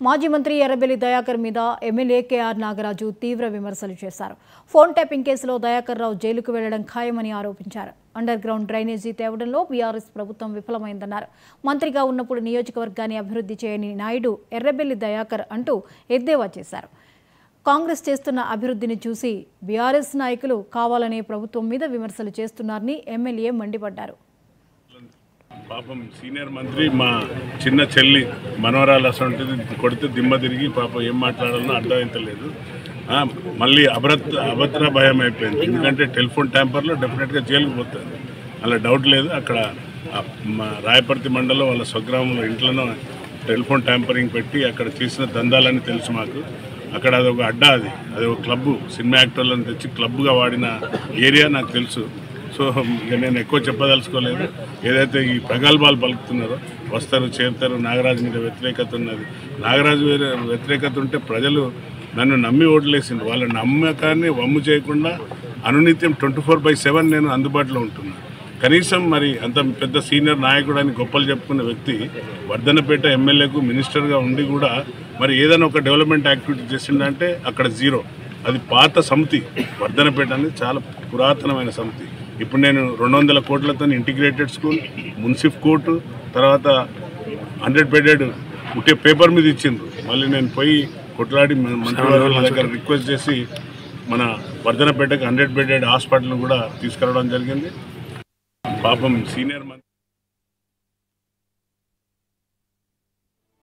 మాజీ మంత్రి ఎర్రబెల్లి దయాకర్ మీద ఎమ్మెల్యే కేఆర్ నాగరాజు తీవ్ర విమర్శలు చేశారు. ఫోన్ ట్యాపింగ్ కేసులో దయాకర్ రావు జైలుకు వెళ్లడం ఖాయమని ఆరోపించారు. అండర్ గ్రౌండ్ డ్రైనేజీ తేవడంలో బీఆర్ఎస్ ప్రభుత్వం విఫలమైందన్నారు. మంత్రిగా ఉన్నప్పుడు నియోజకవర్గాన్ని అభివృద్ధి చేయని నాయుడు ఎర్రబెల్లి దయాకర్ అంటూ ఎద్దేవా చేశారు. కాంగ్రెస్ చేస్తున్న అభివృద్ధిని చూసి బీఆర్ఎస్ నాయకులు కావాలనే ప్రభుత్వం మీద విమర్శలు చేస్తున్నారని ఎమ్మెల్యే మండిపడ్డారు. పాపం సీనియర్ మంత్రి మా చిన్న చెల్లి మనవరాలు అసలు కొడితే దిమ్మ తిరిగి పాపం ఏం మాట్లాడాలనో అర్థమైంతలేదు. మళ్ళీ అభద్ర భయం అయిపోయింది. ఎందుకంటే టెలిఫోన్ ట్యాంపర్లో డెఫినెట్గా జైలుకు పోతుంది, అలా డౌట్ లేదు. అక్కడ రాయపర్తి మండలం వాళ్ళ స్వగ్రామంలో ఇంట్లోనో టెలిఫోన్ ట్యాంపరింగ్ పెట్టి అక్కడ చేసిన దందాలని తెలుసు మాకు. అక్కడ అదొక అడ్డా, అది ఒక క్లబ్బు, సినిమా యాక్టర్లను తెచ్చి క్లబ్గా వాడిన ఏరియా నాకు తెలుసు. సో నేను ఎక్కువ చెప్పదలుచుకోలేదు. ఏదైతే ఈ ప్రగల్భాలు పలుకుతున్నారో వస్తారు చేరుతారు, నాగరాజు మీద వ్యతిరేకత ఉన్నది. నాగరాజు వ్యతిరేకత ఉంటే ప్రజలు నన్ను నమ్మి ఓట్లేసింది. వాళ్ళ నమ్మకాన్ని వమ్ము చేయకుండా అనునిత్యం 24/7 నేను అందుబాటులో ఉంటున్నాను. కనీసం మరి అంత పెద్ద సీనియర్ నాయకుడు అని గొప్పలు చెప్పుకున్న వ్యక్తి వర్ధనపేట ఎమ్మెల్యేకు మినిస్టర్గా ఉండి కూడా మరి ఏదైనా ఒక డెవలప్మెంట్ యాక్టివిటీ చేసిందంటే అక్కడ జీరో. అది పాత సమితి. వర్ధనపేట అనేది చాలా పురాతనమైన సమితి. ఇప్పుడు నేను 200 కోట్లతో ఇంటిగ్రేటెడ్ స్కూల్, మున్సిఫ్ కోర్టు, తర్వాత 100 బెడెడ్ ఉంటే పేపర్ మీద ఇచ్చిండ్రు. మళ్ళీ నేను పోయి కొట్లాడి మంత్రివర్గుల దగ్గర రిక్వెస్ట్ చేసి మన వర్ధనపేటకి 100 బెడెడ్ హాస్పిటల్ కూడా తీసుకురావడం జరిగింది. పాపం సీనియర్ మంత్రి